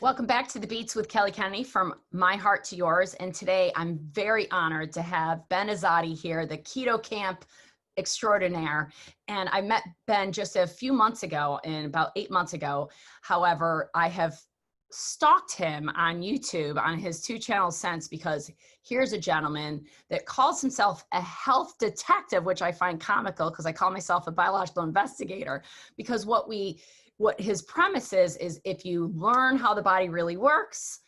Welcome back to the Beats with Kelly Kennedy from My Heart to Yours. And today I'm very honored to have Ben Azadi here, the Keto Kamp extraordinaire. And I met Ben just a few months ago, about 8 months ago. However, I have stalked him on YouTube on his 2 channels since, because here's a gentleman that calls himself a health detective, which I find comical because I call myself a biological investigator, because what his premise is if you learn how the body really works,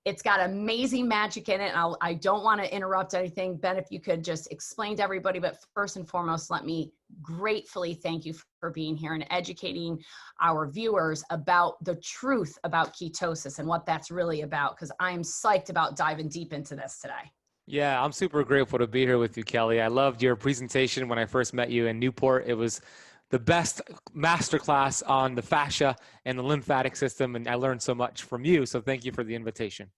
it's got amazing magic in it. And I don't want to interrupt anything. Ben, if you could just explain to everybody, but first and foremost, let me gratefully thank you for being here and educating our viewers about the truth about ketosis and what that's really about, because I'm psyched about diving deep into this today. Yeah, I'm super grateful to be here with you, Kelly. I loved your presentation when I first met you in Newport. It was the best masterclass on the fascia and the lymphatic system, and I learned so much from you. So thank you for the invitation.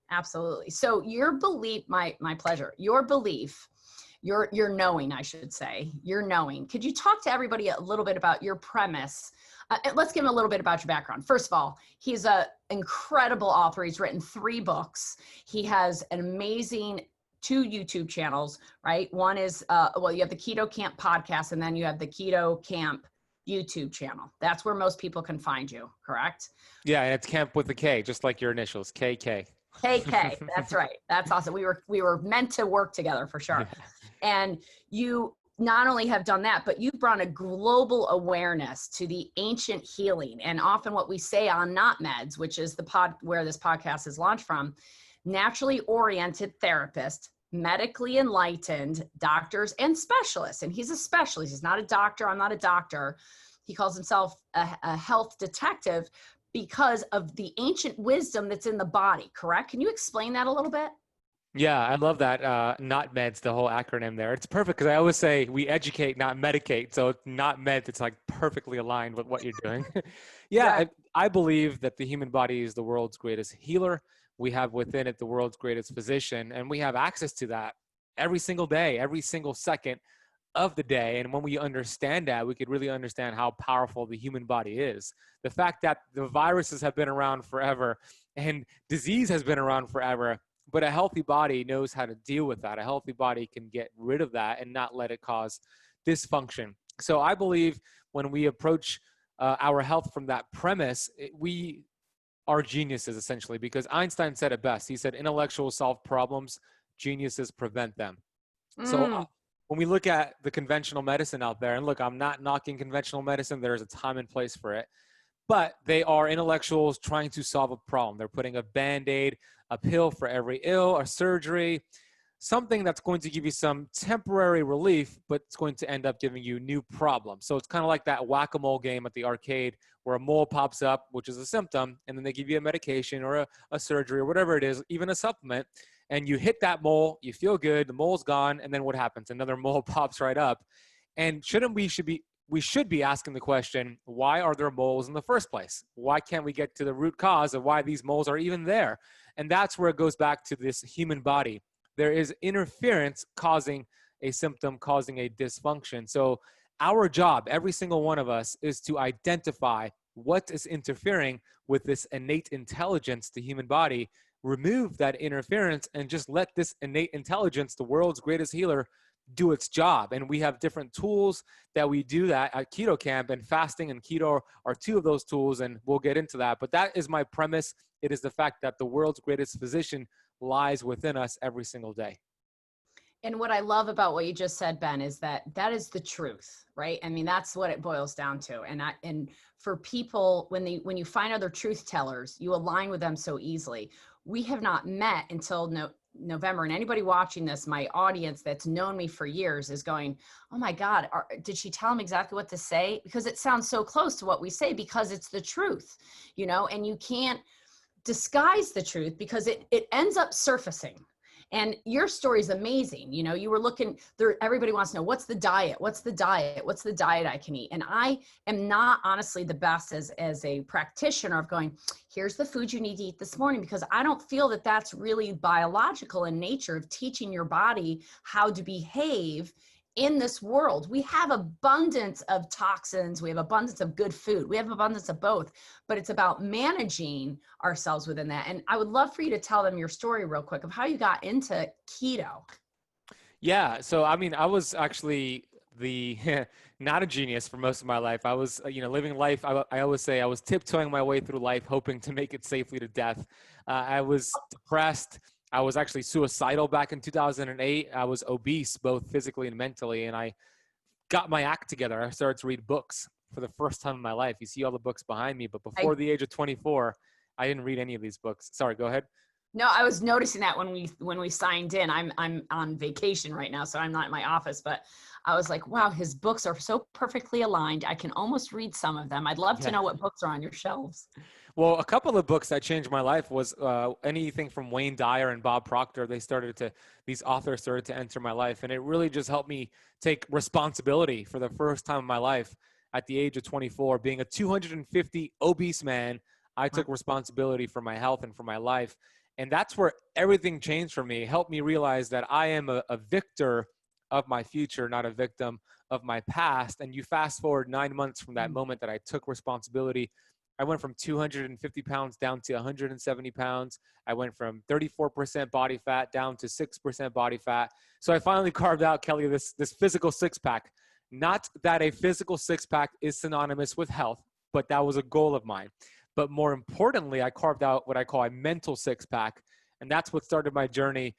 Absolutely. So your belief, my pleasure, your belief, your knowing, I should say, your knowing. Could you talk to everybody a little bit about your premise? Let's give him a little bit about your background. First of all, he's an incredible author. He's written 3 books. He has an amazing 2 YouTube channels, right? One is, you have the Keto Kamp podcast, and then you have the Keto Kamp YouTube channel. That's where most people can find you, correct? Yeah, and it's Kamp with a K, just like your initials, KK. KK, that's right. That's awesome. We were meant to work together for sure. And you not only have done that, but you've brought a global awareness to the ancient healing. And often what we say on Not Meds, which is where this podcast is launched from, naturally oriented therapist, medically enlightened doctors and specialists. And he's a specialist. He's not a doctor. I'm not a doctor. He calls himself a health detective because of the ancient wisdom that's in the body, correct? Can you explain that a little bit? Yeah, I love that. Not meds, the whole acronym there. It's perfect because I always say we educate, not medicate. So not meds, it's like perfectly aligned with what you're doing. Yeah, Right. I believe that the human body is the world's greatest healer. We have within it the world's greatest physician, and we have access to that every single day, every single second of the day. And when we understand that, we could really understand how powerful the human body is. The fact that the viruses have been around forever and disease has been around forever, but a healthy body knows how to deal with that. A healthy body can get rid of that and not let it cause dysfunction. So I believe when we approach our health from that premise, we are geniuses essentially, because Einstein said it best. He said, intellectuals solve problems, geniuses prevent them. So when we look at the conventional medicine out there, and look, I'm not knocking conventional medicine. There's a time and place for it. But they are intellectuals trying to solve a problem. They're putting a Band-Aid, a pill for every ill, a surgery, something that's going to give you some temporary relief, but it's going to end up giving you new problems. So it's kind of like that whack-a-mole game at the arcade where a mole pops up, which is a symptom, and then they give you a medication or a surgery or whatever it is, even a supplement, and you hit that mole, you feel good, the mole's gone, and then what happens? Another mole pops right up. And we should be asking the question, why are there moles in the first place? Why can't we get to the root cause of why these moles are even there? And that's where it goes back to this human body. There is interference causing a symptom, causing a dysfunction. So our job, every single one of us, is to identify what is interfering with this innate intelligence, the human body, remove that interference, and just let this innate intelligence, the world's greatest healer, do its job. And we have different tools that we do that at Keto Kamp, and fasting and keto are 2 of those tools, and we'll get into that. But that is my premise. It is the fact that the world's greatest physician lies within us every single day. And what I love about what you just said, Ben, is that is the truth, right? I mean, that's what it boils down to. And for people, when you find other truth tellers, you align with them so easily. We have not met until November, and anybody watching this, my audience that's known me for years is going, oh my God, did she tell him exactly what to say? Because it sounds so close to what we say, because it's the truth, and you can't disguise the truth because it ends up surfacing. And your story is amazing. You were looking there. Everybody wants to know, what's the diet? What's the diet? What's the diet I can eat? And I am not honestly the best as a practitioner of going, here's the food you need to eat this morning, because I don't feel that that's really biological in nature of teaching your body how to behave in this world. We have abundance of toxins, we have abundance of good food, we have abundance of both, but it's about managing ourselves within that. And I would love for you to tell them your story real quick of how you got into keto. Yeah. So, I mean, I was actually the not a genius for most of my life. I was, living life. I always say I was tiptoeing my way through life, hoping to make it safely to death. I was depressed. I was actually suicidal back in 2008. I was obese, both physically and mentally. And I got my act together. I started to read books for the first time in my life. You see all the books behind me, but before the age of 24, I didn't read any of these books. Sorry, go ahead. No, I was noticing that when we signed in. I'm on vacation right now, so I'm not in my office, but I was like, wow, his books are so perfectly aligned. I can almost read some of them. I'd love to Yeah. know what books are on your shelves. Well, a couple of books that changed my life was anything from Wayne Dyer and Bob Proctor. These authors started to enter my life, and it really just helped me take responsibility for the first time in my life at the age of 24. Being a 250 obese man, I took responsibility for my health and for my life. And that's where everything changed for me. It helped me realize that I am a victor of my future, not a victim of my past. And you fast forward 9 months from that moment that I took responsibility, I went from 250 pounds down to 170 pounds. I went from 34% body fat down to 6% body fat. So I finally carved out, Kelly, this physical six pack. Not that a physical six pack is synonymous with health, but that was a goal of mine. But more importantly, I carved out what I call a mental six pack. And that's what started my journey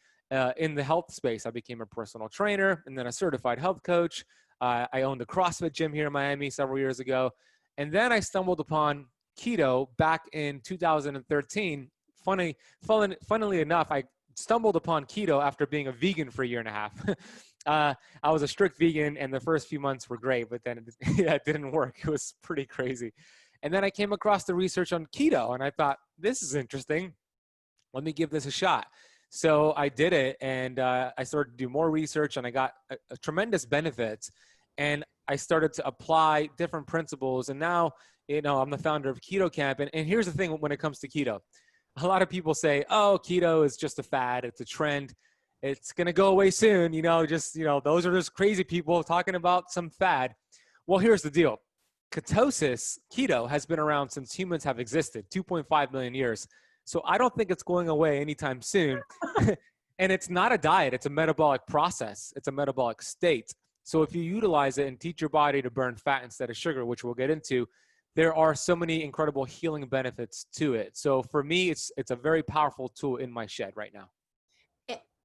in the health space. I became a personal trainer and then a certified health coach. I owned a CrossFit gym here in Miami several years ago. And then I stumbled upon keto back in 2013. Funnily enough, I stumbled upon keto after being a vegan for a year and a half. I was a strict vegan, and the first few months were great, but then it didn't work. It was pretty crazy. And then I came across the research on keto, and I thought, this is interesting. Let me give this a shot. So I did it, and I started to do more research, and I got a tremendous benefits. And I started to apply different principles, and now, I'm the founder of Keto Kamp. And here's the thing when it comes to keto. A lot of people say, oh, keto is just a fad. It's a trend. It's going to go away soon. Those are just crazy people talking about some fad. Well, here's the deal. Ketosis, keto, has been around since humans have existed, 2.5 million years. So I don't think it's going away anytime soon. And it's not a diet. It's a metabolic process. It's a metabolic state. So if you utilize it and teach your body to burn fat instead of sugar, which we'll get into, there are so many incredible healing benefits to it. So for me, it's a very powerful tool in my shed right now.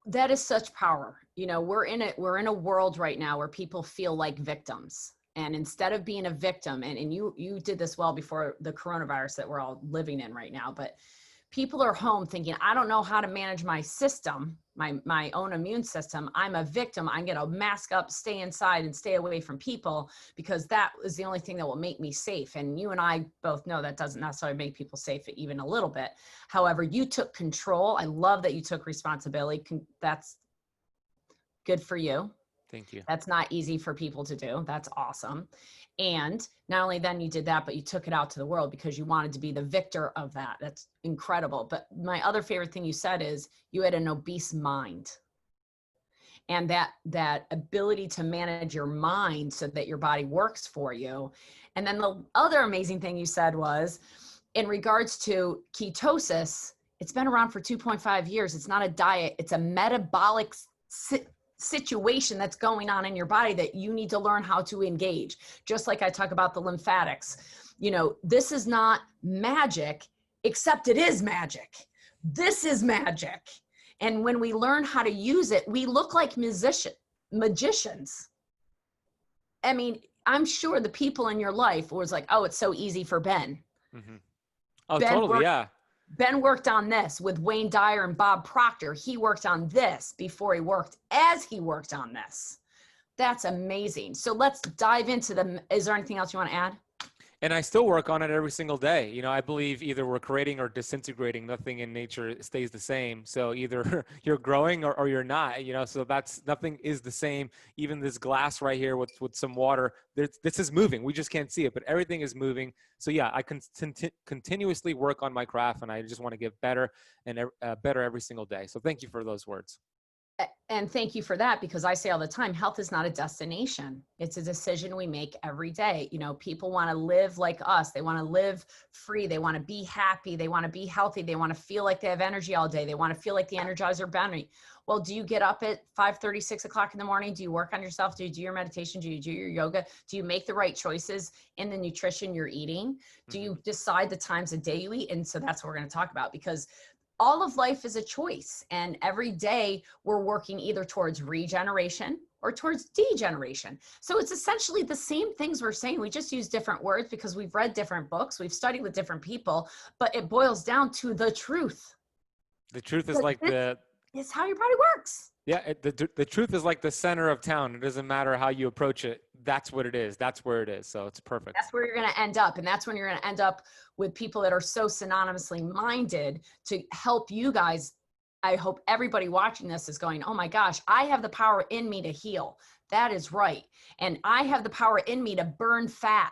That is such power. We're in a world right now where people feel like victims. And instead of being a victim, and you did this well before the coronavirus that we're all living in right now, but people are home thinking, I don't know how to manage my system, my own immune system. I'm a victim. I'm going to mask up, stay inside, and stay away from people because that is the only thing that will make me safe. And you and I both know that doesn't necessarily make people safe even a little bit. However, you took control. I love that you took responsibility. That's good for you. Thank you. That's not easy for people to do. That's awesome. And not only then you did that, but you took it out to the world because you wanted to be the victor of that. That's incredible. But my other favorite thing you said is you had an obese mind. And that ability to manage your mind so that your body works for you. And then the other amazing thing you said was in regards to ketosis, it's been around for 2.5 years. It's not a diet. It's a metabolic situation that's going on in your body that you need to learn how to engage. Just like I talk about the lymphatics, this is not magic, except it is magic. This is magic. And when we learn how to use it, we look like magicians. I mean, I'm sure the people in your life was like, oh, it's so easy for Ben. Mm-hmm. Oh, totally. Yeah. Ben worked on this with Wayne Dyer and Bob Proctor. He worked on this before he worked on this. That's amazing. So let's dive into is there anything else you want to add? And I still work on it every single day. I believe either we're creating or disintegrating. Nothing in nature stays the same. So either you're growing or you're not, so nothing is the same. Even this glass right here with some water, this is moving. We just can't see it, but everything is moving. So yeah, I can continuously work on my craft, and I just want to get better and better every single day. So thank you for those words. And thank you for that, because I say all the time, health is not a destination. It's a decision we make every day. You know, people want to live like us. They want to live free. They want to be happy. They want to be healthy. They want to feel like they have energy all day. They want to feel like the Energizer Bunny. Well, do you get up at 5:30, 6 o'clock in the morning? Do you work on yourself? Do you do your meditation? Do you do your yoga? Do you make the right choices in the nutrition you're eating? Do you decide the times of day you eat? And so that's what we're going to talk about, because all of life is a choice. And every day we're working either towards regeneration or towards degeneration. So it's essentially the same things we're saying. We just use different words because we've read different books, we've studied with different people, but it boils down to the truth. The truth is like is how your body works. Yeah, the truth is like the center of town. It doesn't matter how you approach it. That's what it is. That's where it is. So it's perfect. That's where you're going to end up. And that's when you're going to end up with people that are so synonymously minded to help you guys. I hope everybody watching this is going, oh my gosh, I have the power in me to heal. That is right. And I have the power in me to burn fat.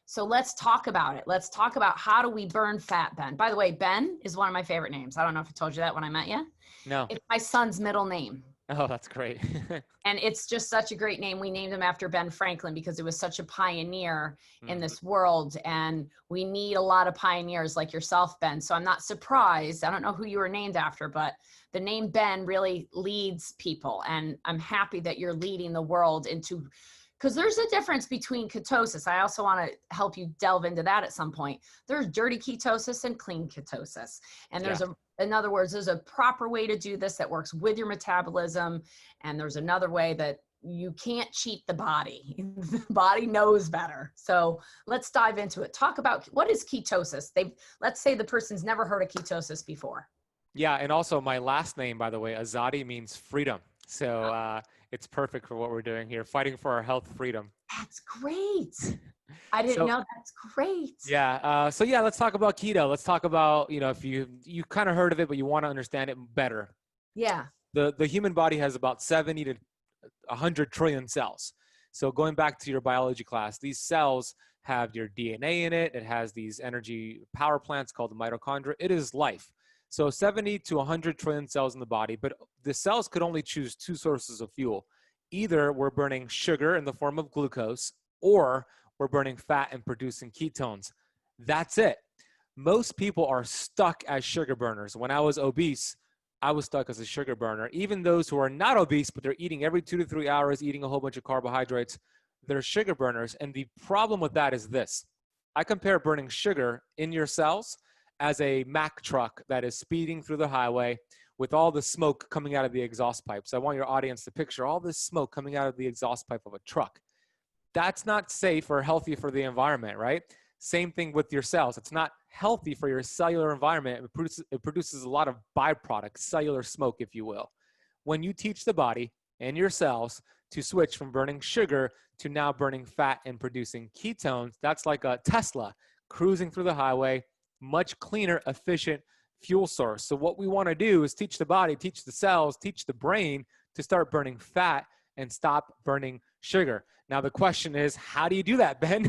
So let's talk about it. Let's talk about how do we burn fat, Ben. By the way, Ben is one of my favorite names. I don't know if I told you that when I met you. No. It's my son's middle name. Oh, that's great. And it's just such a great name. We named him after Ben Franklin because it was such a pioneer in this world. And we need a lot of pioneers like yourself, Ben. So I'm not surprised. I don't know who you were named after, but the name Ben really leads people. And I'm happy that you're leading the world into, because there's a difference between ketosis. I also want to help you delve into that at some point. There's dirty ketosis and clean ketosis. And there's in other words, there's a proper way to do this that works with your metabolism. And there's another way that you can't cheat the body. The body knows better. So let's dive into it. Talk about what is ketosis. Let's say the person's never heard of ketosis before. Yeah. And also my last name, by the way, Azadi means freedom. So it's perfect for what we're doing here, fighting for our health freedom. That's great. I didn't know. That's great. Yeah. So yeah, let's talk about keto. Let's talk about, if you kind of heard of it, but you want to understand it better. Yeah. The human body has about 70 to 100 trillion cells. So going back to your biology class, these cells have your DNA in it. It has these energy power plants called the mitochondria. It is life. So 70 to 100 trillion cells in the body, but the cells could only choose two sources of fuel. Either we're burning sugar in the form of glucose, or we're burning fat and producing ketones. That's it. Most people are stuck as sugar burners. When I was obese, I was stuck as a sugar burner. Even those who are not obese, but they're eating every 2 to 3 hours, eating a whole bunch of carbohydrates, they're sugar burners. And the problem with that is this. I compare burning sugar in your cells as a Mack truck that is speeding through the highway with all the smoke coming out of the exhaust pipe. So I want your audience to picture all this smoke coming out of the exhaust pipe of a truck. That's not safe or healthy for the environment, right? Same thing with your cells. It's not healthy for your cellular environment. It produces a lot of byproducts, cellular smoke, if you will. When you teach the body and your cells to switch from burning sugar to now burning fat and producing ketones, that's like a Tesla cruising through the highway, much cleaner, efficient fuel source. So what we want to do is teach the body, teach the cells, teach the brain to start burning fat and stop burning sugar. Now, the question is, how do you do that, Ben?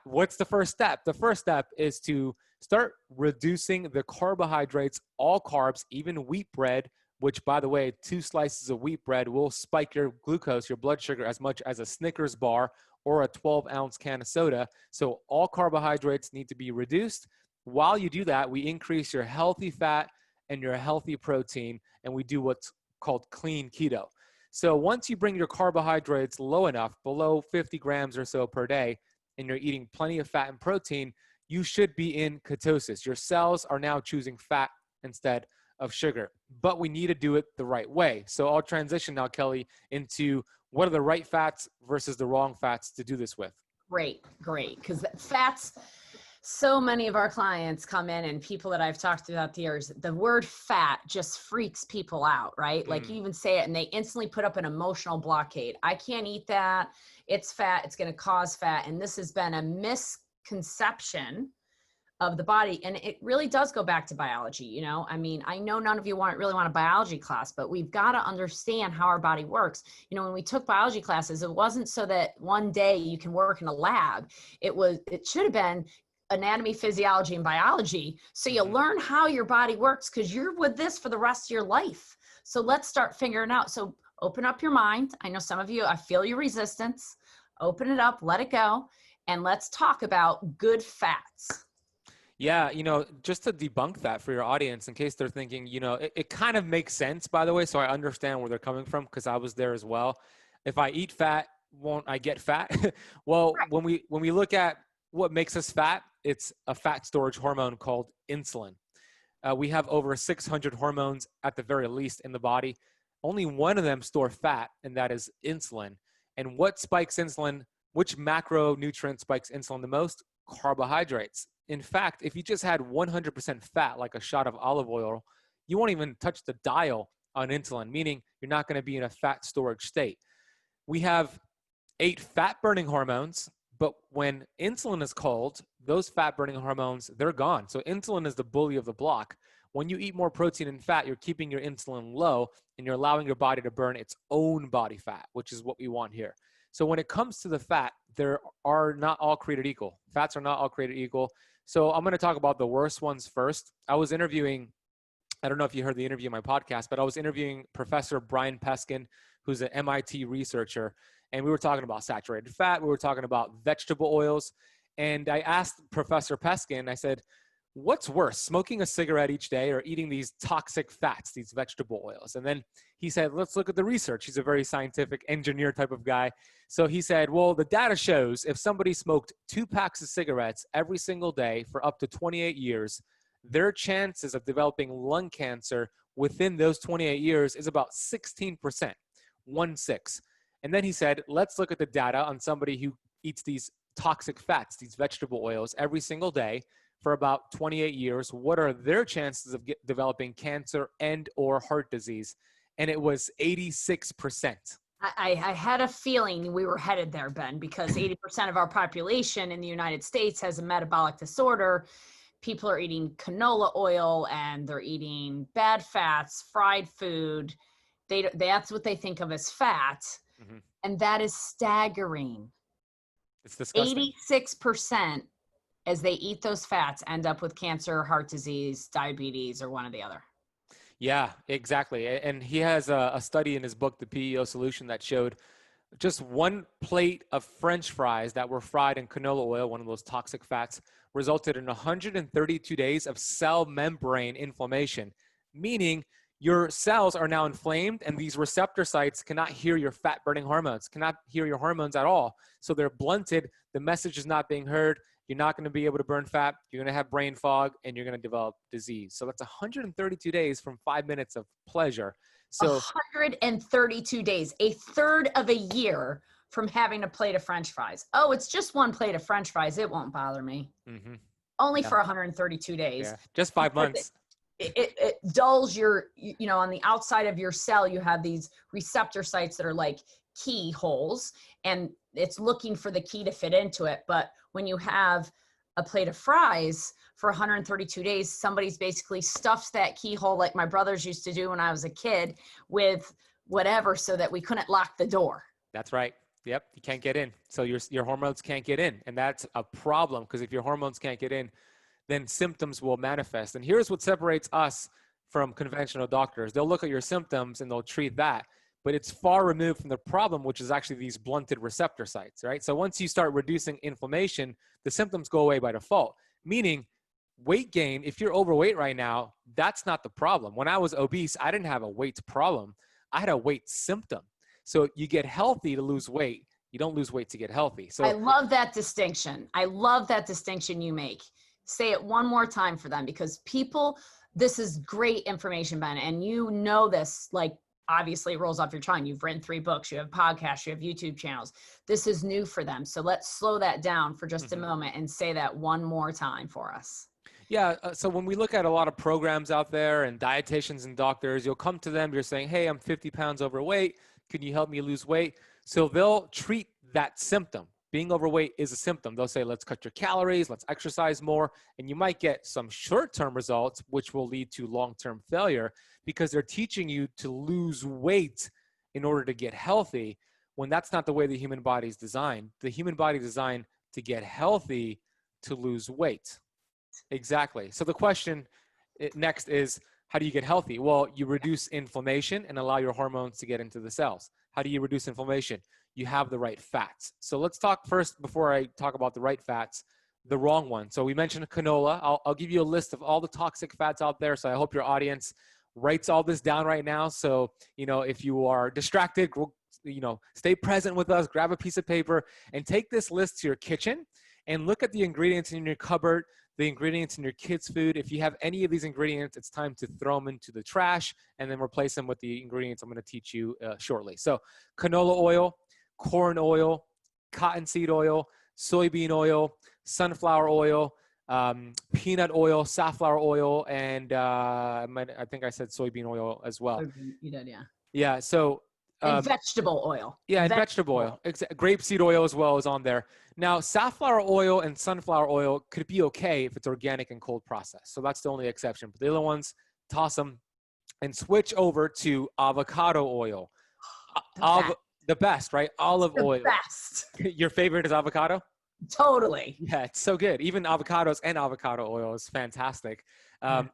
What's the first step? The first step is to start reducing the carbohydrates, all carbs, even wheat bread, which, by the way, 2 slices of wheat bread will spike your glucose, your blood sugar, as much as a Snickers bar or a 12-ounce can of soda. So all carbohydrates need to be reduced. While you do that, we increase your healthy fat and your healthy protein, and we do what's called clean keto. So once you bring your carbohydrates low enough, below 50 grams or so per day, and you're eating plenty of fat and protein, you should be in ketosis. Your cells are now choosing fat instead of sugar, but we need to do it the right way. So I'll transition now, Kelly, into what are the right fats versus the wrong fats to do this with. Great. Because fats, so many of our clients come in, and people that I've talked to throughout the years, the word fat just freaks people out, right? Like you even say it and they instantly put up an emotional blockade. I can't eat that. It's fat. It's going to cause fat. And this has been a misconception of the body. And it really does go back to biology. I mean, I know none of you really want a biology class, but we've got to understand how our body works. When we took biology classes, it wasn't so that one day you can work in a lab. It should have been anatomy, physiology, and biology. So you learn how your body works because you're with this for the rest of your life. So let's start figuring out. So open up your mind. I know some of you, I feel your resistance. Open it up, let it go, and let's talk about good fats. Yeah, just to debunk that for your audience, in case they're thinking, it kind of makes sense, by the way, so I understand where they're coming from because I was there as well. If I eat fat, won't I get fat? Well, Right. when we look at what makes us fat, it's a fat storage hormone called insulin. We have over 600 hormones at the very least in the body. Only one of them store fat, and that is insulin. And what spikes insulin? Which macronutrient spikes insulin the most? Carbohydrates. In fact, if you just had 100% fat, like a shot of olive oil, you won't even touch the dial on insulin, meaning you're not going to be in a fat storage state. We have 8 fat-burning hormones, but when insulin is called, those fat-burning hormones, they're gone. So insulin is the bully of the block. When you eat more protein and fat, you're keeping your insulin low, and you're allowing your body to burn its own body fat, which is what we want here. So when it comes to the fat, there are not all created equal. Fats are not all created equal. So I'm going to talk about the worst ones first. I don't know if you heard the interview in my podcast, but I was interviewing Professor Brian Peskin, who's an MIT researcher. And we were talking about saturated fat. We were talking about vegetable oils. And I asked Professor Peskin, I said, what's worse, smoking a cigarette each day or eating these toxic fats, these vegetable oils? And then he said, let's look at the research. He's a very scientific engineer type of guy. So he said, well, the data shows if somebody smoked 2 packs of cigarettes every single day for up to 28 years, their chances of developing lung cancer within those 28 years is about 16%, 1/6. And then he said, let's look at the data on somebody who eats these toxic fats, these vegetable oils every single day for about 28 years. What are their chances of developing cancer and or heart disease? And it was 86%. I had a feeling we were headed there, Ben, because 80% of our population in the United States has a metabolic disorder. People are eating canola oil and they're eating bad fats, fried food. That's what they think of as fat. Mm-hmm. And that is staggering. It's disgusting. 86% as they eat those fats end up with cancer, heart disease, diabetes, or one or the other. Yeah, exactly. And he has a study in his book, The PEO Solution, that showed just 1 plate of French fries that were fried in canola oil, one of those toxic fats, resulted in 132 days of cell membrane inflammation, meaning your cells are now inflamed and these receptor sites cannot hear your fat burning hormones, cannot hear your hormones at all. So they're blunted. The message is not being heard. You're not going to be able to burn fat. You're going to have brain fog and you're going to develop disease. So that's 132 days from 5 minutes of pleasure. So 132 days, a third of a year from having a plate of French fries. Oh, it's just 1 plate of French fries. It won't bother me. mm-hmm. Only for 132 days. Yeah. Just 5 months. It dulls on the outside of your cell, you have these receptor sites that are like keyholes, and it's looking for the key to fit into it. But when you have a plate of fries for 132 days, somebody's basically stuffed that keyhole, like my brothers used to do when I was a kid, with whatever, so that we couldn't lock the door. That's right. Yep. You can't get in. So your hormones can't get in. And that's a problem, because if your hormones can't get in, then symptoms will manifest. And here's what separates us from conventional doctors. They'll look at your symptoms and they'll treat that, but it's far removed from the problem, which is actually these blunted receptor sites, right? So once you start reducing inflammation, the symptoms go away by default, meaning weight gain, if you're overweight right now, that's not the problem. When I was obese, I didn't have a weight problem. I had a weight symptom. So you get healthy to lose weight. You don't lose weight to get healthy. So I love that distinction. I love that distinction you make. Say it one more time for them, because this is great information, Ben, and you know this, like, obviously it rolls off your tongue. You've written 3 books, you have podcasts, you have YouTube channels. This is new for them. So let's slow that down for just a moment and say that one more time for us. Yeah. So when we look at a lot of programs out there and dietitians and doctors, you'll come to them, you're saying, hey, I'm 50 pounds overweight. Can you help me lose weight? So they'll treat that symptom. Being overweight is a symptom. They'll say, let's cut your calories, let's exercise more. And you might get some short-term results, which will lead to long-term failure, because they're teaching you to lose weight in order to get healthy, when that's not the way the human body is designed. The human body is designed to get healthy, to lose weight. Exactly. So the question next is, How do you get healthy? Well, you reduce inflammation and allow your hormones to get into the cells. How do you reduce inflammation? You have the right fats. So let's talk first, before I talk about the right fats, the wrong one. So we mentioned canola. I'll give you a list of all the toxic fats out there. So I hope your audience writes all this down right now. So, if you are distracted, stay present with us, grab a piece of paper and take this list to your kitchen and look at the ingredients in your cupboard, the ingredients in your kids' food. If you have any of these ingredients, it's time to throw them into the trash and then replace them with the ingredients I'm going to teach you shortly. So canola oil, corn oil, cottonseed oil, soybean oil, sunflower oil, peanut oil, safflower oil, and I think I said soybean oil as well. You did, yeah. Yeah. So and vegetable oil. Yeah, and vegetable oil. Grapeseed oil as well is on there. Now, safflower oil and sunflower oil could be okay if it's organic and cold processed. So that's the only exception. But the other ones, toss them and switch over to avocado oil. The best, right? Olive oil. The best. Your favorite is avocado? Totally. Yeah, it's so good. Even avocados and avocado oil is fantastic.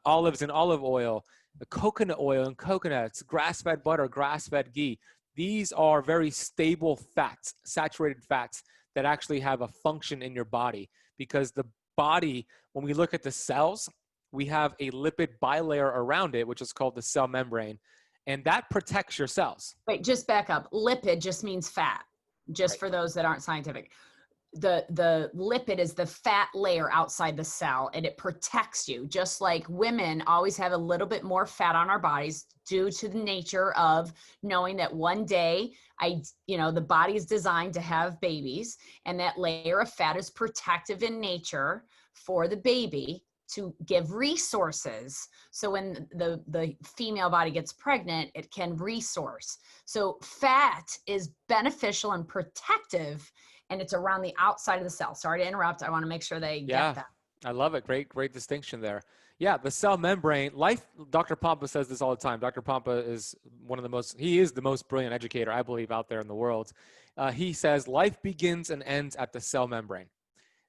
Olives and olive oil, the coconut oil and coconuts, grass-fed butter, grass-fed ghee. These are very stable fats, saturated fats that actually have a function in your body, because the body, when we look at the cells, we have a lipid bilayer around it, which is called the cell membrane, and that protects your cells. Wait, just back up. Lipid just means fat, just right. For those that aren't scientific. The lipid is the fat layer outside the cell, and it protects you. Just like women always have a little bit more fat on our bodies due to the nature of knowing that one day the body is designed to have babies, and that layer of fat is protective in nature for the baby to give resources. So when the female body gets pregnant, it can resource. So fat is beneficial and protective, and it's around the outside of the cell. Sorry to interrupt. I want to make sure they get that. I love it. Great distinction there. Yeah, the cell membrane, Dr. Pompa says this all the time. Dr. Pompa is he is the most brilliant educator, I believe, out there in the world. He says life begins and ends at the cell membrane.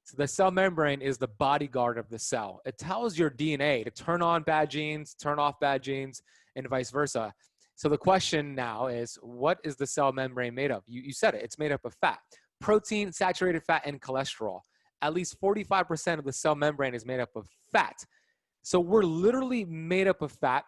So the cell membrane is the bodyguard of the cell. It tells your DNA to turn on bad genes, turn off bad genes, and vice versa. So the question now is, what is the cell membrane made of? You said it. It's made up of fat, protein, saturated fat, and cholesterol. At least 45% of the cell membrane is made up of fat. So we're literally made up of fat.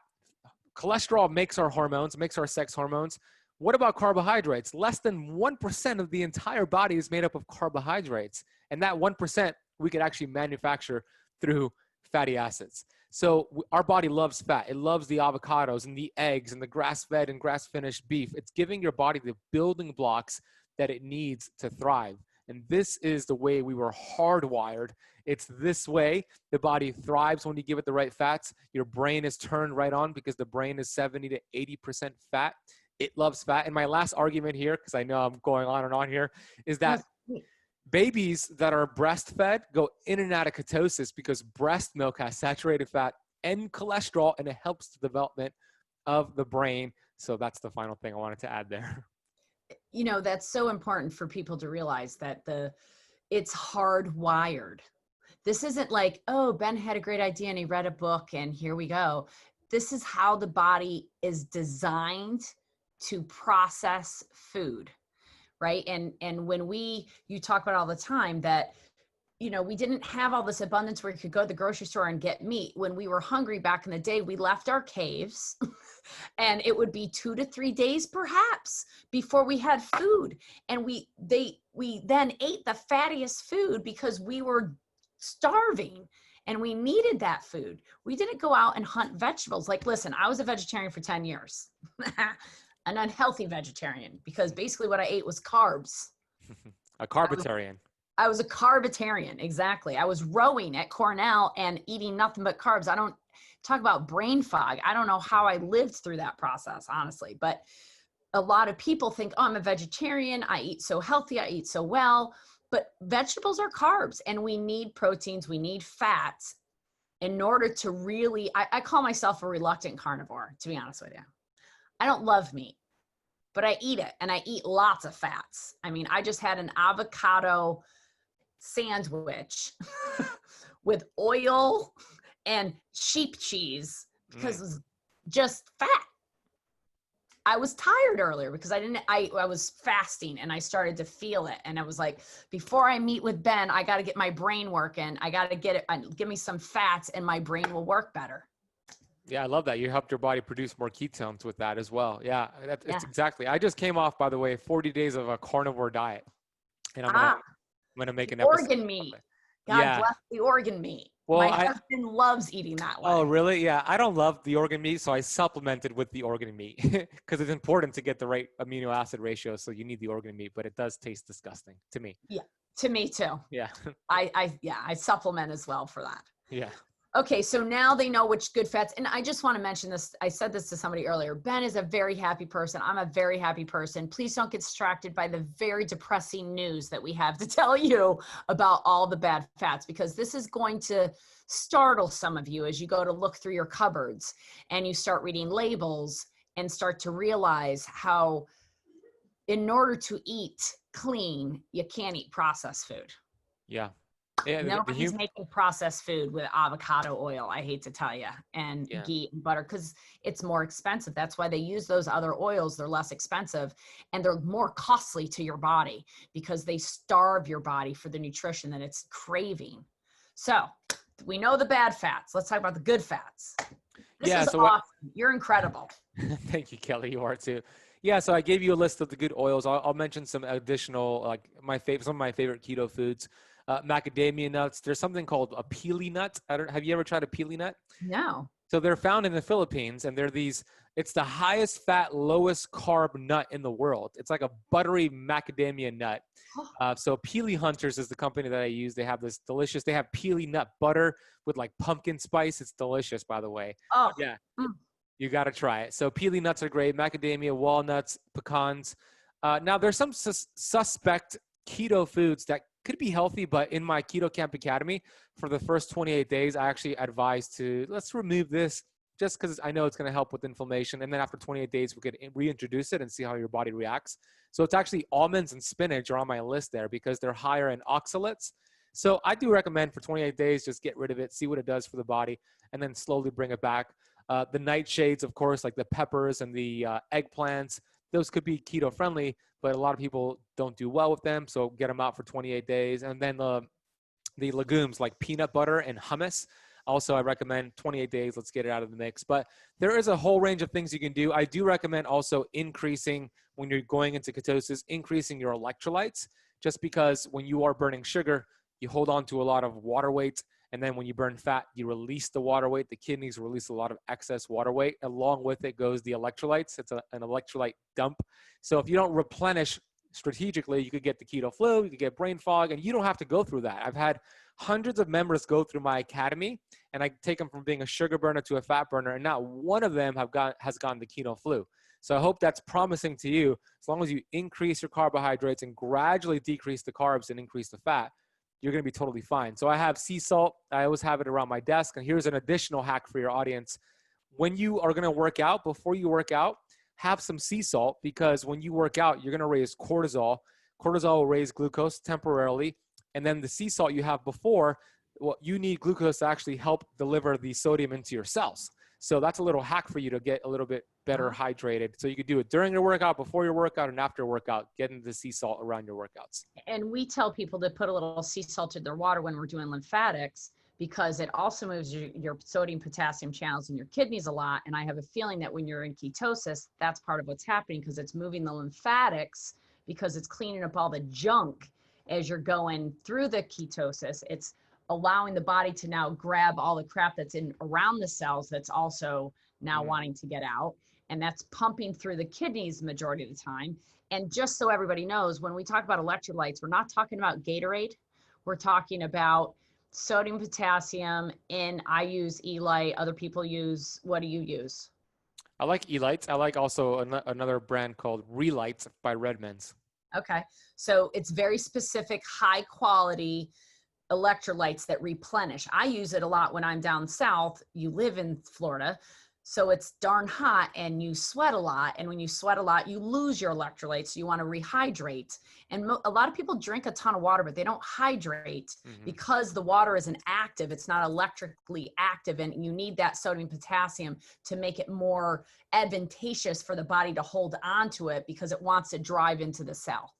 Cholesterol makes our hormones, makes our sex hormones. What about carbohydrates? Less than 1% of the entire body is made up of carbohydrates. And that 1% we could actually manufacture through fatty acids. So our body loves fat. It loves the avocados and the eggs and the grass-fed and grass-finished beef. It's giving your body the building blocks that it needs to thrive. And this is the way we were hardwired. It's this way the body thrives when you give it the right fats. Your brain is turned right on because the brain is 70 to 80% fat. It loves fat. And my last argument here, because I know I'm going on and on here, is that babies that are breastfed go in and out of ketosis because breast milk has saturated fat and cholesterol, and it helps the development of the brain. So that's the final thing I wanted to add there. That's so important for people to realize that it's hardwired. This isn't like, oh, Ben had a great idea and he read a book and here we go. This is how the body is designed to process food, right? And when you talk about all the time that, we didn't have all this abundance where you could go to the grocery store and get meat. When we were hungry back in the day, we left our caves and it would be 2 to 3 days perhaps before we had food. And we then ate the fattiest food because we were starving and we needed that food. We didn't go out and hunt vegetables. Like, listen, I was a vegetarian for 10 years, an unhealthy vegetarian, because basically what I ate was carbs. A carbitarian. I was a carbitarian, exactly. I was rowing at Cornell and eating nothing but carbs. I don't talk about brain fog. I don't know how I lived through that process, honestly. But a lot of people think, oh, I'm a vegetarian. I eat so healthy. I eat so well. But vegetables are carbs, and we need proteins. We need fats in order to really, I call myself a reluctant carnivore, to be honest with you. I don't love meat, but I eat it, and I eat lots of fats. I mean, I just had an avocado sandwich with oil and sheep cheese because it was just fat. I was tired earlier because I was fasting and I started to feel it. And I was like, before I meet with Ben, I got to get my brain working. I got to give me some fats and my brain will work better. Yeah, I love that. You helped your body produce more ketones with that as well. Yeah, Yeah. it's exactly. I just came off, by the way, 40 days of a carnivore diet. And I'm gonna make an episode. Organ meat. God Yeah. bless the organ meat. Well, My husband loves eating that way. Oh, really? Yeah. I don't love the organ meat, so I supplemented with the organ meat because it's important to get the right amino acid ratio. So you need the organ meat, but it does taste disgusting to me. Yeah, to me too. Yeah. I supplement as well for that. Yeah. Okay, so now they know which good fats. And I just want to mention this. I said this to somebody earlier. Ben is a very happy person. I'm a very happy person. Please don't get distracted by the very depressing news that we have to tell you about all the bad fats, because this is going to startle some of you as you go to look through your cupboards and you start reading labels and start to realize how, in order to eat clean, you can't eat processed food. Yeah. Yeah, nobody's making processed food with avocado oil, I hate to tell you, and Yeah. ghee and butter, because it's more expensive. That's why they use those other oils. They're less expensive and they're more costly to your body because they starve your body for the nutrition that it's craving. So we know the bad fats. Let's talk about the good fats. This is awesome. You're incredible. Thank you, Kelly. You are too. Yeah, so I gave you a list of the good oils. I'll mention some additional, like some of my favorite keto foods. Macadamia nuts. There's something called a pili nut. Have you ever tried a pili nut? No. So they're found in the Philippines, and it's the highest fat, lowest carb nut in the world. It's like a buttery macadamia nut. So Pili Hunters is the company that I use. They have this delicious, they have pili nut butter with like pumpkin spice. It's delicious, by the way. Oh, yeah. You got to try it. So pili nuts are great. Macadamia, walnuts, pecans. Now there's some suspect keto foods that could be healthy, but in my Keto Kamp Academy, for the first 28 days, I actually advise let's remove this just because I know it's going to help with inflammation. And then after 28 days, we could reintroduce it and see how your body reacts. So it's actually almonds and spinach are on my list there because they're higher in oxalates. So I do recommend for 28 days, just get rid of it, see what it does for the body, and then slowly bring it back. The nightshades, of course, like the peppers and the eggplants, those could be keto friendly, but a lot of people don't do well with them. So get them out for 28 days. And then the legumes like peanut butter and hummus. Also, I recommend 28 days. Let's get it out of the mix. But there is a whole range of things you can do. I do recommend also increasing, when you're going into ketosis, increasing your electrolytes, just because when you are burning sugar, you hold on to a lot of water weight. And then when you burn fat, you release the water weight. The kidneys release a lot of excess water weight. Along with it goes the electrolytes. It's an electrolyte dump. So if you don't replenish strategically, you could get the keto flu, you could get brain fog, and you don't have to go through that. I've had hundreds of members go through my academy, and I take them from being a sugar burner to a fat burner, and not one of them has gotten the keto flu. So I hope that's promising to you. As long as you increase your carbohydrates and gradually decrease the carbs and increase the fat, you're going to be totally fine. So I have sea salt. I always have it around my desk. And here's an additional hack for your audience. When you are going to work out, before you work out, have some sea salt, because when you work out, you're going to raise cortisol. Cortisol will raise glucose temporarily. And then the sea salt you have before, well, you need glucose to actually help deliver the sodium into your cells. So that's a little hack for you to get a little bit better hydrated. So you could do it during your workout, before your workout, and after your workout, getting the sea salt around your workouts. And we tell people to put a little sea salt in their water when we're doing lymphatics, because it also moves your sodium potassium channels in your kidneys a lot. And I have a feeling that when you're in ketosis, that's part of what's happening, because it's moving the lymphatics, because it's cleaning up all the junk as you're going through the ketosis. It's allowing the body to now grab all the crap that's in around the cells that's also now wanting to get out. And that's pumping through the kidneys majority of the time. And just so everybody knows, when we talk about electrolytes, we're not talking about Gatorade. We're talking about sodium, potassium, and I use Eli. Other people use, what do you use? I like Elites. I like also another brand called Relights by Redmond's. Okay. So it's very specific, high quality electrolytes that replenish. I use it a lot when I'm down south. You live in Florida. So it's darn hot and you sweat a lot. And when you sweat a lot, you lose your electrolytes. So you want to rehydrate. And a lot of people drink a ton of water, but they don't hydrate because the water is inactive. It's not electrically active. And you need that sodium potassium to make it more advantageous for the body to hold on to it because it wants to drive into the cell.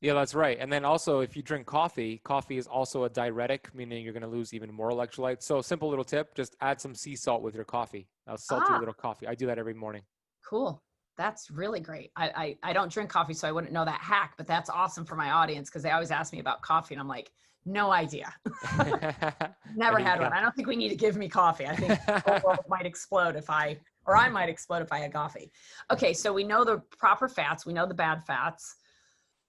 Yeah, that's right. And then also, if you drink coffee, coffee is also a diuretic, meaning you're going to lose even more electrolytes. So simple little tip, just add some sea salt with your coffee. A salty little coffee. I do that every morning. Cool. That's really great. I don't drink coffee, so I wouldn't know that hack, but that's awesome for my audience because they always ask me about coffee and I'm like, no idea. Never had one. I don't think we need to give me coffee. I think the world might explode I might explode if I had coffee. Okay, so we know the proper fats. We know the bad fats.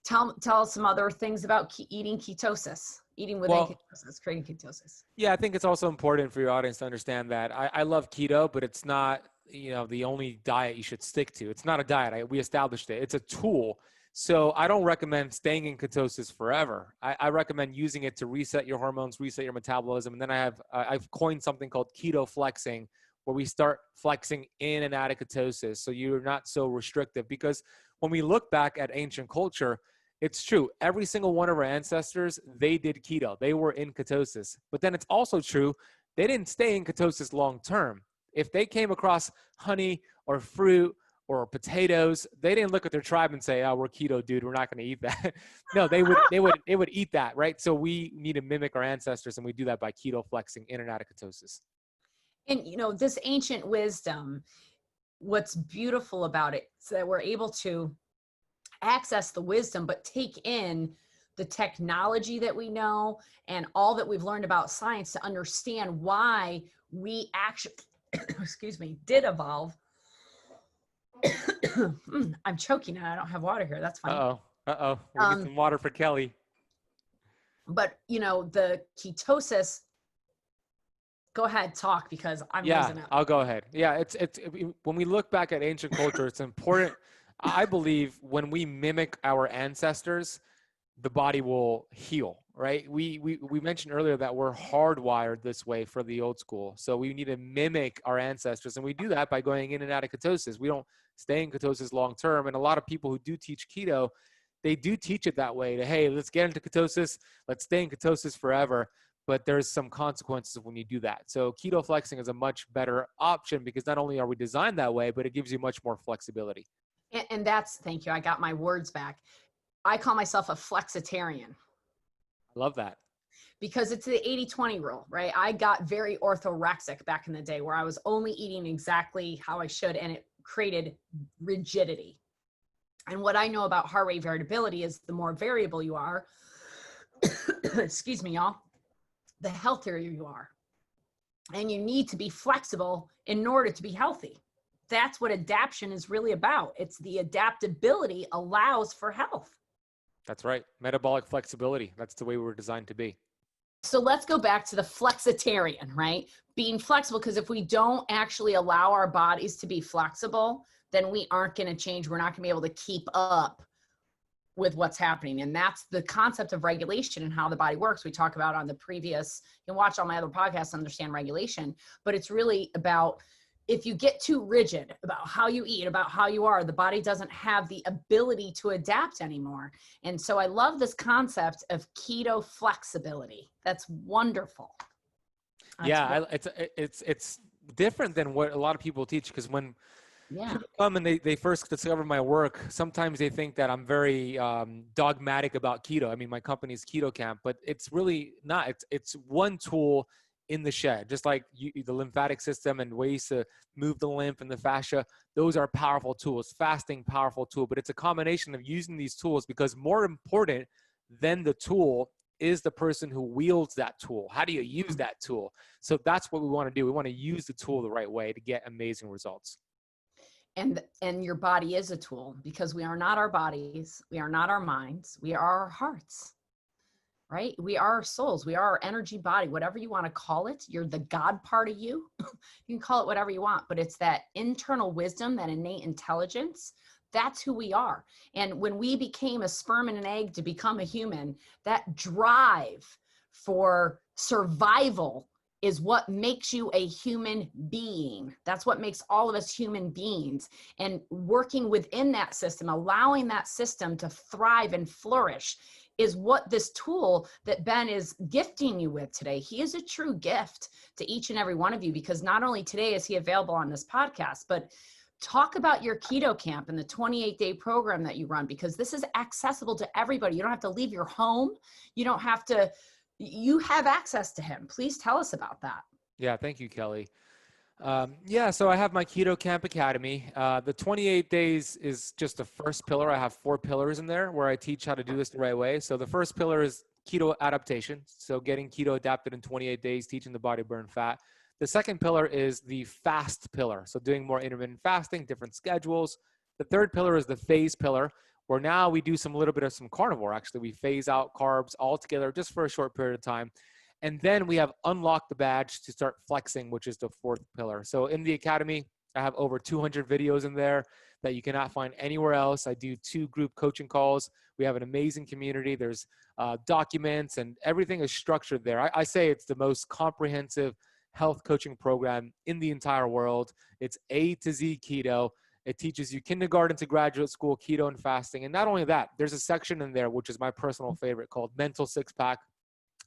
Tell us some other things about eating ketosis, eating within ketosis, creating ketosis. Yeah, I think it's also important for your audience to understand that I love keto, but it's not, the only diet you should stick to. It's not a diet. We established it. It's a tool. So I don't recommend staying in ketosis forever. I recommend using it to reset your hormones, reset your metabolism. And then I've coined something called keto flexing, where we start flexing in and out of ketosis. So you're not so restrictive, because when we look back at ancient culture, it's true. Every single one of our ancestors, they did keto. They were in ketosis. But then it's also true, they didn't stay in ketosis long term. If they came across honey or fruit or potatoes, they didn't look at their tribe and say, "Oh, we're keto, dude. We're not going to eat that." No, they would eat that, right? So we need to mimic our ancestors, and we do that by keto flexing in and out of ketosis. And this ancient wisdom, what's beautiful about it is that we're able to access the wisdom, but take in the technology that we know and all that we've learned about science to understand why we actually, excuse me, did evolve. I'm choking and I don't have water here. That's fine. Uh-oh. We'll get some water for Kelly. But, the ketosis, go ahead, talk, because I'm losing it. I'll go ahead. Yeah, it's when we look back at ancient culture, it's important. I believe when we mimic our ancestors, the body will heal, right? We mentioned earlier that we're hardwired this way for the old school. So we need to mimic our ancestors. And we do that by going in and out of ketosis. We don't stay in ketosis long term. And a lot of people who do teach keto, they do teach it that way, to, hey, let's get into ketosis. Let's stay in ketosis forever. But there's some consequences when you do that. So keto flexing is a much better option, because not only are we designed that way, but it gives you much more flexibility. And that's, thank you. I got my words back. I call myself a flexitarian. I love that. Because it's the 80-20 rule, right? I got very orthorexic back in the day, where I was only eating exactly how I should, and it created rigidity. And what I know about heart rate variability is the more variable you are, excuse me, y'all, the healthier you are. And you need to be flexible in order to be healthy. That's what adaptation is really about. It's the adaptability allows for health. That's right. Metabolic flexibility. That's the way we were designed to be. So let's go back to the flexitarian, right? Being flexible, because if we don't actually allow our bodies to be flexible, then we aren't going to change. We're not going to be able to keep up with what's happening. And that's the concept of regulation and how the body works. We talk about on the previous, you can watch all my other podcasts to understand regulation, but it's really about, if you get too rigid about how you eat, about how you are, the body doesn't have the ability to adapt anymore. And so I love this concept of keto flexibility. That's wonderful. It's different than what a lot of people teach, because when people come and they first discover my work, sometimes they think that I'm very dogmatic about keto. I mean, my company's Keto Kamp, but it's really not. It's one tool in the shed, just like the lymphatic system and ways to move the lymph and the fascia. Those are powerful tools. Fasting, powerful tool, but it's a combination of using these tools, because more important than the tool is the person who wields that tool. How do you use that tool? So that's what we want to do. We want to use the tool the right way to get amazing results. And your body is a tool, because we are not our bodies. We are not our minds. We are our hearts. Right? We are our souls. We are our energy body, whatever you want to call it. You're the God part of you. You can call it whatever you want, but it's that internal wisdom, that innate intelligence. That's who we are. And when we became a sperm and an egg to become a human, that drive for survival is what makes you a human being. That's what makes all of us human beings. And working within that system, allowing that system to thrive and flourish, is what this tool that Ben is gifting you with today. He is a true gift to each and every one of you, because not only today is he available on this podcast, but talk about your Keto Kamp and the 28-day program that you run, because this is accessible to everybody. You don't have to leave your home. You don't have to, you have access to him. Please tell us about that. Yeah, thank you, Kelly. So I have my Keto Kamp Academy. The 28 days is just the first pillar. I have 4 pillars in there where I teach how to do this the right way. So the first pillar is keto adaptation. So getting keto adapted in 28 days, teaching the body to burn fat. The second pillar is the fast pillar. So doing more intermittent fasting, different schedules. The third pillar is the phase pillar, where now we do some little bit of some carnivore. Actually, we phase out carbs altogether just for a short period of time. And then we have unlock the badge to start flexing, which is the fourth pillar. So in the academy, I have over 200 videos in there that you cannot find anywhere else. I do 2 group coaching calls. We have an amazing community. There's documents, and everything is structured there. I say it's the most comprehensive health coaching program in the entire world. It's A to Z keto. It teaches you kindergarten to graduate school keto and fasting. And not only that, there's a section in there, which is my personal favorite, called Mental Six Pack,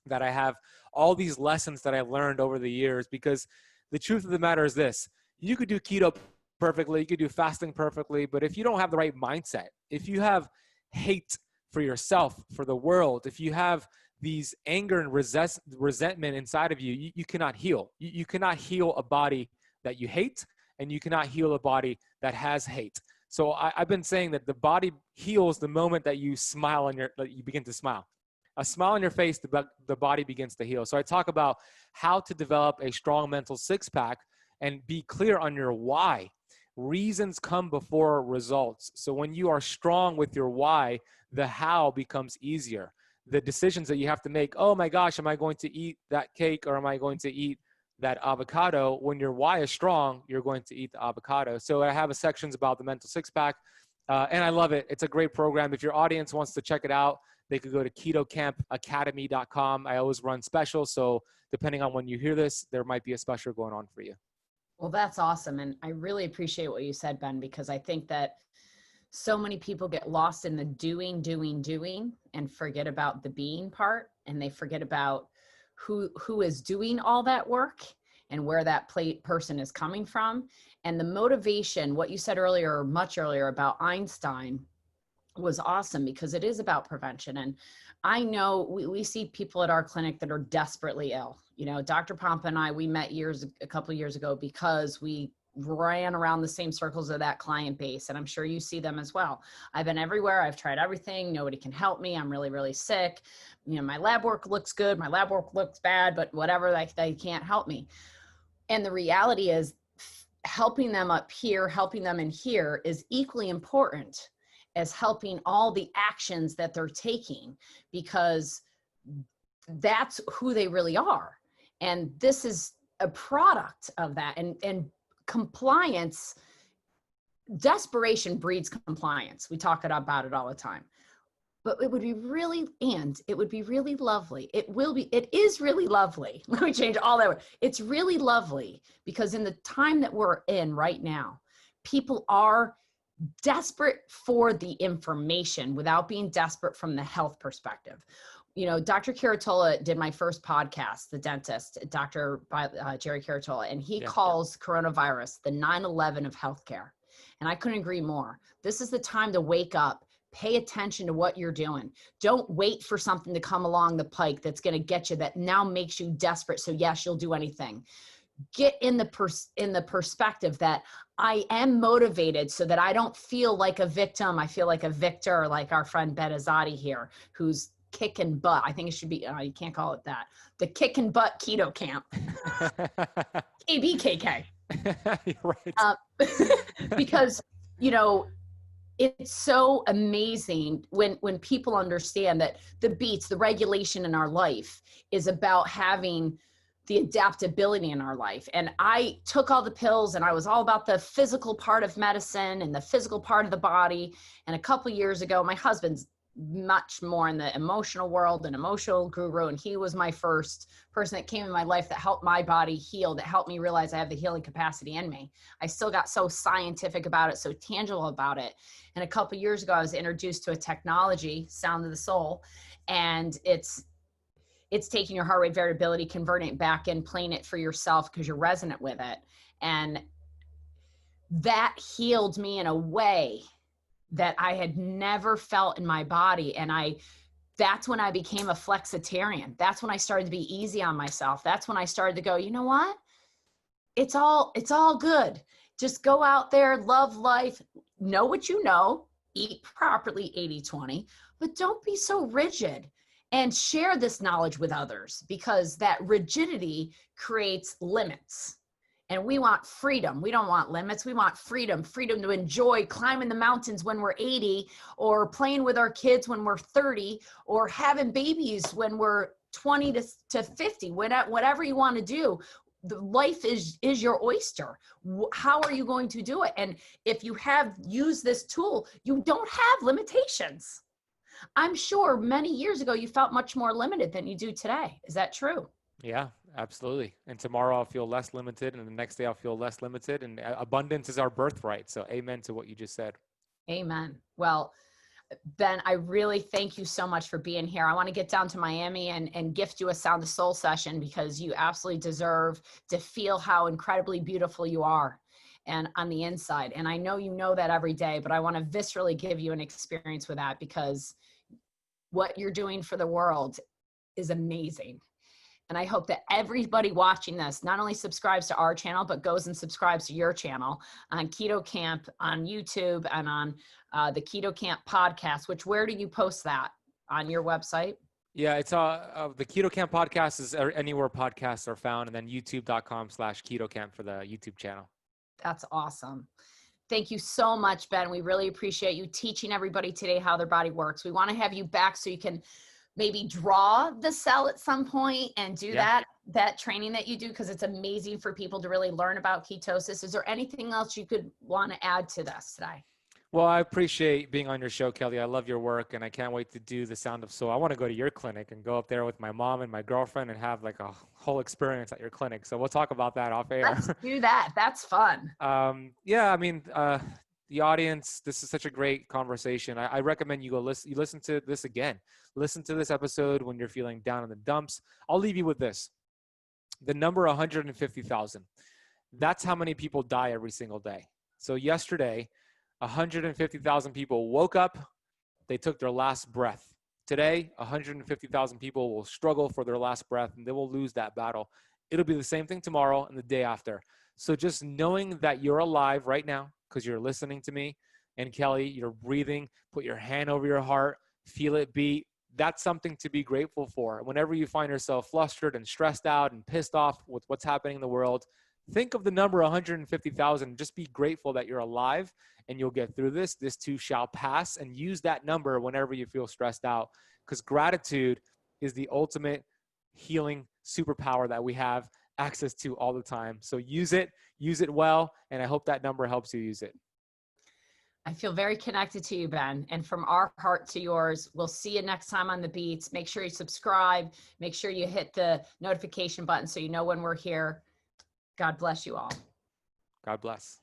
that I have all these lessons that I learned over the years. Because the truth of the matter is this: you could do keto perfectly, you could do fasting perfectly, but if you don't have the right mindset, if you have hate for yourself, for the world, if you have these anger and resentment inside of you, you cannot heal. You cannot heal a body that you hate, and you cannot heal a body that has hate. So I've been saying that the body heals the moment that you smile that you begin to smile. A smile on your face, the body begins to heal. So I talk about how to develop a strong mental six-pack and be clear on your why. Reasons come before results. So when you are strong with your why, the how becomes easier. The decisions that you have to make, oh my gosh, am I going to eat that cake, or am I going to eat that avocado? When your why is strong, you're going to eat the avocado. So I have a sections about the mental six-pack, and I love it. It's a great program. If your audience wants to check it out, they could go to ketokampacademy.com. I always run specials, so depending on when you hear this, there might be a special going on for you. Well, that's awesome. And I really appreciate what you said, Ben, because I think that so many people get lost in the doing, and forget about the being part. And they forget about who is doing all that work and where that person is coming from. And the motivation, what you said earlier, much earlier, about Einstein was awesome, because it is about prevention. And I know we see people at our clinic that are desperately ill. You know, Dr. Pompa and I, we met a couple of years ago because we ran around the same circles of that client base. And I'm sure you see them as well. I've been everywhere. I've tried everything. Nobody can help me. I'm really, really sick. You know, my lab work looks good. My lab work looks bad, but whatever, they can't help me. And the reality is, helping them up here, helping them in here is equally important as helping all the actions that they're taking, because that's who they really are. And this is a product of that. And compliance, desperation breeds compliance. We talk about it all the time. But it would be really lovely. It is really lovely. Let me change all that word. It's really lovely, because in the time that we're in right now, people are desperate for the information without being desperate from the health perspective. You know, Dr. Caratola did my first podcast, the dentist, Dr. Jerry Caratola, and he calls coronavirus the 9/11 of healthcare. And I couldn't agree more. This is the time to wake up, pay attention to what you're doing. Don't wait for something to come along the pike that's going to get you, that now makes you desperate. So yes, you'll do anything. Get in the perspective that I am motivated so that I don't feel like a victim. I feel like a victor, like our friend Ben Azadi here, who's kicking butt. I think it should be, you can't call it that. The kicking butt Keto Kamp. KBKK. You're right. Because, you know, it's so amazing when people understand that the beats, the regulation in our life is about having the adaptability in our life. And I took all the pills, and I was all about the physical part of medicine and the physical part of the body. And a couple of years ago, my husband's much more in the emotional world, an emotional guru. And he was my first person that came in my life that helped my body heal, that helped me realize I have the healing capacity in me. I still got so scientific about it, so tangible about it. And a couple of years ago, I was introduced to a technology, Sound of the Soul, and it's taking your heart rate variability, converting it back in, playing it for yourself because you're resonant with it. And that healed me in a way that I had never felt in my body. And that's when I became a flexitarian. That's when I started to be easy on myself. That's when I started to go, you know what? It's all good. Just go out there, love life, know what you know, eat properly 80-20, but don't be so rigid, and share this knowledge with others, because that rigidity creates limits. And we want freedom. We don't want limits. We want freedom to enjoy climbing the mountains when we're 80, or playing with our kids when we're 30, or having babies when we're 20 to 50, whatever you want to do. The life is your oyster. How are you going to do it? And if you have used this tool, you don't have limitations. I'm sure many years ago, you felt much more limited than you do today. Is that true? Yeah, absolutely. And tomorrow I'll feel less limited, and the next day I'll feel less limited. And abundance is our birthright. So amen to what you just said. Amen. Well, Ben, I really thank you so much for being here. I want to get down to Miami and gift you a Sound of Soul session, because you absolutely deserve to feel how incredibly beautiful you are and on the inside. And I know you know that every day, but I want to viscerally give you an experience with that, because what you're doing for the world is amazing. And I hope that everybody watching this not only subscribes to our channel, but goes and subscribes to your channel on Keto Kamp, on YouTube, and on the Keto Kamp podcast, where do you post that? On your website? Yeah, it's the Keto Kamp podcast is anywhere podcasts are found, and then youtube.com/Keto Kamp for the YouTube channel. That's awesome. Thank you so much, Ben. We really appreciate you teaching everybody today how their body works. We want to have you back so you can maybe draw the cell at some point and do that training that you do, because it's amazing for people to really learn about ketosis. Is there anything else you could want to add to this today? Well, I appreciate being on your show, Kelly. I love your work, and I can't wait to do the Sound of Soul. I want to go to your clinic and go up there with my mom and my girlfriend and have like a whole experience at your clinic. So we'll talk about that off air. Let's do that. That's fun. Yeah, I mean, the audience, this is such a great conversation. I recommend you listen to this again. Listen to this episode when you're feeling down in the dumps. I'll leave you with this. The number 150,000. That's how many people die every single day. So yesterday, 150,000 people woke up, they took their last breath. Today, 150,000 people will struggle for their last breath, and they will lose that battle. It'll be the same thing tomorrow and the day after. So just knowing that you're alive right now because you're listening to me, and Kelly, you're breathing, put your hand over your heart, feel it beat. That's something to be grateful for. Whenever you find yourself flustered and stressed out and pissed off with what's happening in the world, think of the number 150,000. Just be grateful that you're alive, and you'll get through this. This too shall pass, and use that number whenever you feel stressed out, because gratitude is the ultimate healing superpower that we have access to all the time. So use it well, and I hope that number helps you use it. I feel very connected to you, Ben. And from our heart to yours, we'll see you next time on The Beats. Make sure you subscribe. Make sure you hit the notification button so you know when we're here. God bless you all. God bless.